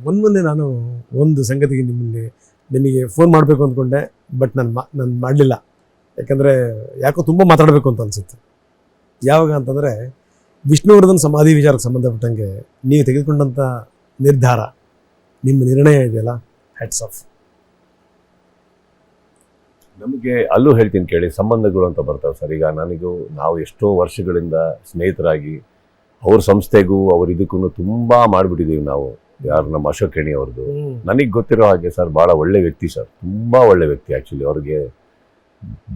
ಮೊನ್ನೆ ನಾನು ಒಂದು ಸಂಗತಿಗೆ ನಿಮಗೆ ಫೋನ್ ಮಾಡಬೇಕು ಅಂದ್ಕೊಂಡೆ, ಬಟ್ ನಾನು ಮಾಡಲಿಲ್ಲ. ಯಾಕಂದರೆ ಯಾಕೋ ತುಂಬ ಮಾತಾಡಬೇಕು ಅಂತ ಅನಿಸುತ್ತೆ. ಯಾವಾಗ ಅಂತಂದರೆ ವಿಷ್ಣುವರ್ಧನ್ ಸಮಾಧಿ ವಿಚಾರಕ್ಕೆ ಸಂಬಂಧಪಟ್ಟಂಗೆ ನೀವು ತೆಗೆದುಕೊಂಡಂಥ ನಿರ್ಧಾರ, ನಿಮ್ಮ ನಿರ್ಣಯ ಇದೆಯಲ್ಲ, ಹ್ಯಾಟ್ಸ್ ಆಫ್. ನಮಗೆ ಅಲ್ಲೂ ಹೇಳ್ತೀನಿ ಕೇಳಿ, ಸಂಬಂಧಗಳು ಅಂತ ಬರ್ತಾವೆ ಸರ್. ಈಗ ನಾವು ಎಷ್ಟೋ ವರ್ಷಗಳಿಂದ ಸ್ನೇಹಿತರಾಗಿ ಅವ್ರ ಸಂಸ್ಥೆಗೂ ಅವ್ರ ಇದಕ್ಕೂ ತುಂಬ ಮಾಡಿಬಿಟ್ಟಿದ್ದೀವಿ ನಾವು. ಯಾರು ನಮ್ಮ ಅಶೋಕ್ ಕೆಣಿ ಅವ್ರದ್ದು ನನಗೆ ಗೊತ್ತಿರೋ ಹಾಗೆ ಸರ್, ಭಾಳ ಒಳ್ಳೆ ವ್ಯಕ್ತಿ ಸರ್, ತುಂಬ ಒಳ್ಳೆ ವ್ಯಕ್ತಿ. ಆ್ಯಕ್ಚುಲಿ ಅವ್ರಿಗೆ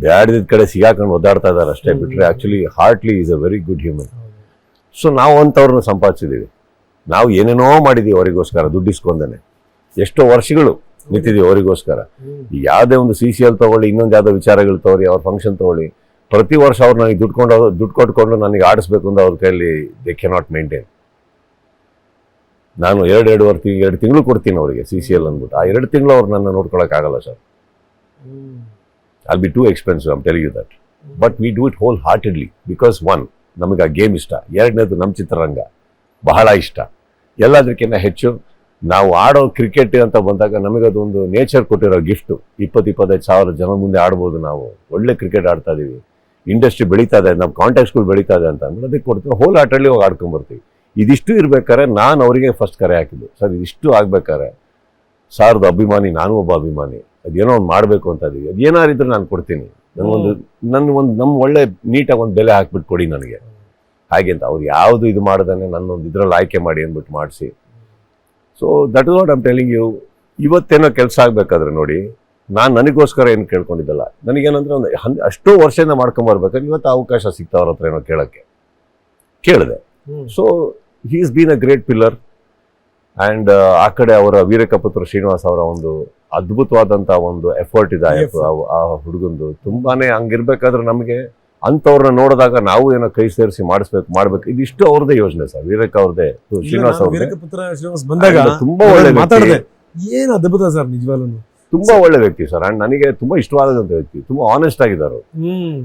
ಬ್ಯಾಡದ ಕಡೆ ಸಿಗಾಕೊಂಡು ಒದ್ದಾಡ್ತಾ ಇದ್ದಾರೆ ಅಷ್ಟೇ ಬಿಟ್ಟರೆ actually Hartley is a very good human. So ನಾವು ಅಂಥವ್ರನ್ನ ಸಂಪಾದಿಸಿದ್ದೀವಿ. ನಾವು ಏನೇನೋ ಮಾಡಿದ್ದೀವಿ ಅವರಿಗೋಸ್ಕರ, ದುಡ್ಡಿಸ್ಕೊಂಡೇ ಎಷ್ಟೋ ವರ್ಷಗಳು ನಿಂತಿದ್ದೀವಿ ಅವರಿಗೋಸ್ಕರ. ಈಗ ಯಾವುದೇ ಒಂದು CCL ತೊಗೊಳ್ಳಿ, ಇನ್ನೊಂದು ಯಾವುದೋ ವಿಚಾರಗಳು ತೊಗೊಳ್ಳಿ, ಅವ್ರ ಫಂಕ್ಷನ್ ತೊಗೊಳ್ಳಿ, ಪ್ರತಿ ವರ್ಷ ಅವ್ರು ನನಗೆ ದುಡ್ಡು ಕೊಟ್ಕೊಂಡು ನನಗೆ ಆಡಿಸ್ಬೇಕು ಅಂತ ಅವ್ರ ಕೈಯಲ್ಲಿ ದೇ ಕೆನಾಟ್ ಮೇಂಟೈನ್. ನಾನು 2 ತಿಂಗಳು ಕೊಡ್ತೀನಿ ಅವರಿಗೆ CCL ಅಂದ್ಬಿಟ್ಟು. ಆ 2 ತಿಂಗಳು ಅವ್ರು ನನ್ನ ನೋಡ್ಕೊಳಕ್ಕಾಗಲ್ಲ sir. I'll be too expensive, I'm telling you that. But we do it wholeheartedly because one, ನಮಗೆ ಆ ಗೇಮ್ ಇಷ್ಟ. ಎರಡನೇದು ನಮ್ಮ ಚಿತ್ರರಂಗ ಬಹಳ ಇಷ್ಟ. ಎಲ್ಲದಕ್ಕಿಂತ ಹೆಚ್ಚು ನಾವು ಆಡೋ ಕ್ರಿಕೆಟ್ ಅಂತ ಬಂದಾಗ ನಮಗದೊಂದು ನೇಚರ್ ಕೊಟ್ಟಿರೋ ಗಿಫ್ಟು. 20-25 ಸಾವಿರ ಜನ ಮುಂದೆ ಆಡ್ಬೋದು. ನಾವು ಒಳ್ಳೆ ಕ್ರಿಕೆಟ್ ಆಡ್ತಾ ಇದೀವಿ, ಇಂಡಸ್ಟ್ರಿ ಬೆಳೀತಾ ಇದೆ, ನಮ್ಮ ಕಾಂಟ್ಯಾಕ್ಟ್ಸ್ಗಳು ಬೆಳೀತಾ ಇದೆ ಅಂತ ಅಂದ್ರೆ ಅದಕ್ಕೆ ಕೊಡ್ತೀವಿ. ಹೋಲ್ ಆಟಲ್ಲಿ ಹೋಗಿ ಆಡ್ಕೊಂಬರ್ತೀವಿ. ಇದಿಷ್ಟು ಇರ್ಬೇಕಾದ್ರೆ ನಾನು ಅವರಿಗೆ ಫಸ್ಟ್ ಕರೆ ಹಾಕಿದ್ದು, ಸರ್ ಇದಿಷ್ಟು ಆಗ್ಬೇಕಾದ್ರೆ ಸಾರ್ದು ಅಭಿಮಾನಿ, ನಾನು ಒಬ್ಬ ಅಭಿಮಾನಿ, ಅದೇನೋ ಒಂದು ಮಾಡಬೇಕು ಅಂತ ಇದೀವಿ, ಅದೇನಾರಿದ್ರೆ ನಾನು ಕೊಡ್ತೀನಿ, ನಮ್ಮ ಒಳ್ಳೆ ನೀಟಾಗಿ ಒಂದು ಬೆಲೆ ಹಾಕ್ಬಿಟ್ಟು ಕೊಡಿ ನನಗೆ ಹಾಗೆ ಅಂತ. ಅವ್ರು ಯಾವುದು ಇದು ಮಾಡ್ದಾನೆ ನನ್ನೊಂದು ಇದರಲ್ಲಿ ಆಯ್ಕೆ ಮಾಡಿ ಅಂದ್ಬಿಟ್ಟು ಮಾಡಿಸಿ. So that is what I'm telling you. ಇವತ್ತೇನೋ ಕೆಲಸ ಆಗಬೇಕಾದ್ರೆ ನೋಡಿ, ನಾನು ನನಗೋಸ್ಕರ ಏನು ಕೇಳ್ಕೊಂಡಿದ್ದಲ್ಲ. ನನಗೇನಂದ್ರೆ ಒಂದು ಅಷ್ಟೋ ವರ್ಷದಿಂದ ಮಾಡ್ಕೊಂಬರ್ಬೇಕಾದ್ರೆ ಇವತ್ತು ಅವಕಾಶ ಸಿಗ್ತಾವ್ರ ಹತ್ರ ಏನೋ ಕೇಳಿದೆ. So he is been a great pillar. And ಆ ಕಡೆ ಅವರ ವೀರಕಪುತ್ರ ಶ್ರೀನಿವಾಸ್ ಅವರ ಒಂದು ಅದ್ಭುತವಾದಂಥ ಒಂದು ಎಫರ್ಟ್ ಇದೆ ಆ ಹುಡುಗಂದು. ತುಂಬಾನೇ ಹಂಗಿರ್ಬೇಕಾದ್ರೆ ನಮಗೆ ಅಂಥವ್ರನ್ನ ನೋಡಿದಾಗ ನಾವು ಏನೋ ಕೈ ಸೇರಿಸಿ ಮಾಡ್ಬೇಕು. ಇದಿಷ್ಟು ಅವ್ರದೇ ಯೋಜನೆ ಸರ್, ವೀರಕ್ ಅವ್ರದೇ, ಶ್ರೀನಿವಾಸ್ ಅವ್ರದೇ. ಬಂದಾಗ ತುಂಬಾ ಒಳ್ಳೆ ಮಾತಾಡಿದೆ, ಏನು ಅದ್ಭುತ ಸರ್, ನಿಜವಾಗ್ಲೂ ತುಂಬಾ ಒಳ್ಳೆ ವ್ಯಕ್ತಿ ಸರ್. ಅಂಡ್ ನನಗೆ ತುಂಬಾ ಇಷ್ಟವಾದಂಥ ವ್ಯಕ್ತಿ, ತುಂಬಾ ಆನೆಸ್ಟ್ ಆಗಿದ್ದಾರೆ.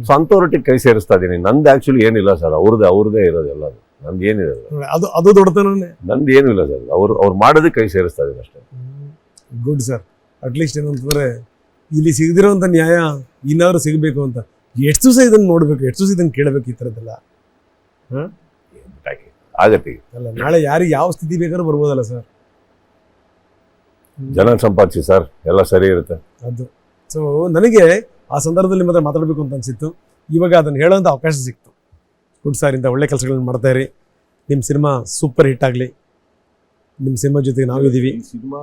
ಸೊ ಅಂಥವ್ರೊಟ್ಟಿಗೆ ಕೈ ಸೇರಿಸ್ತಾ ಇದ್ದೀನಿ. ನಂದು ಆಕ್ಚುಲಿ ಏನಿಲ್ಲ ಸರ್, ಅವ್ರದೇ ಇರೋದು ಎಲ್ಲದು. ನಂದು ಏನಿದೆ ಅದು ದೊಡ್ಡತನನೇ. ನಂದು ಏನಿಲ್ಲ ಸರ್, ಅವ್ರು ಮಾಡೋದಕ್ಕೆ ಕೈ ಸೇರಿಸ್ತಾ ಇದ್ದೀನಿ ಅಷ್ಟೇ. Good sir. ಅಟ್ಲೀಸ್ಟ್ ಏನಂತಂದ್ರೆ ಇಲ್ಲಿ ಸಿಗದಿರೋಂಥ ನ್ಯಾಯ ಇನ್ನಾದ್ರು ಸಿಗಬೇಕು ಅಂತ ಎಷ್ಟು ದಿವಸ ಇದನ್ನು ನೋಡ್ಬೇಕು, ಎಷ್ಟು ದಿವಸ ಇದನ್ನು ಕೇಳಬೇಕು, ಈ ಥರದ್ದೆಲ್ಲ ಆಗತ್ತೆ ಅಲ್ಲ. ನಾಳೆ ಯಾರಿಗೆ ಯಾವ ಸ್ಥಿತಿ ಬೇಕಾದ್ರೂ ಬರ್ಬೋದಲ್ಲ ಸರ್. ಜನ ಸಂಪಾದಿಸಿ ಸರ್, ಎಲ್ಲ ಸರಿ ಇರುತ್ತೆ ಅದು. ಸೊ ನನಗೆ ಆ ಸಂದರ್ಭದಲ್ಲಿ ಮಾತ್ರ ಮಾತಾಡಬೇಕು ಅಂತ ಅನಿಸಿತ್ತು. ಇವಾಗ ಅದನ್ನು ಹೇಳೋಂಥ ಅವಕಾಶ ಸಿಕ್ತು. ಗುಡ್ ಸರ್, ಇಂಥ ಒಳ್ಳೆ ಕೆಲಸಗಳನ್ನ ಮಾಡ್ತಾ ಇರಿ. ನಿಮ್ಮ ಸಿನಿಮಾ ಸೂಪರ್ ಹಿಟ್ ಆಗಲಿ. ನಿಮ್ಮ ಸಿನಿಮಾ ಜೊತೆಗೆ ನಾವಿದ್ದೀವಿ. ಸಿನಿಮಾ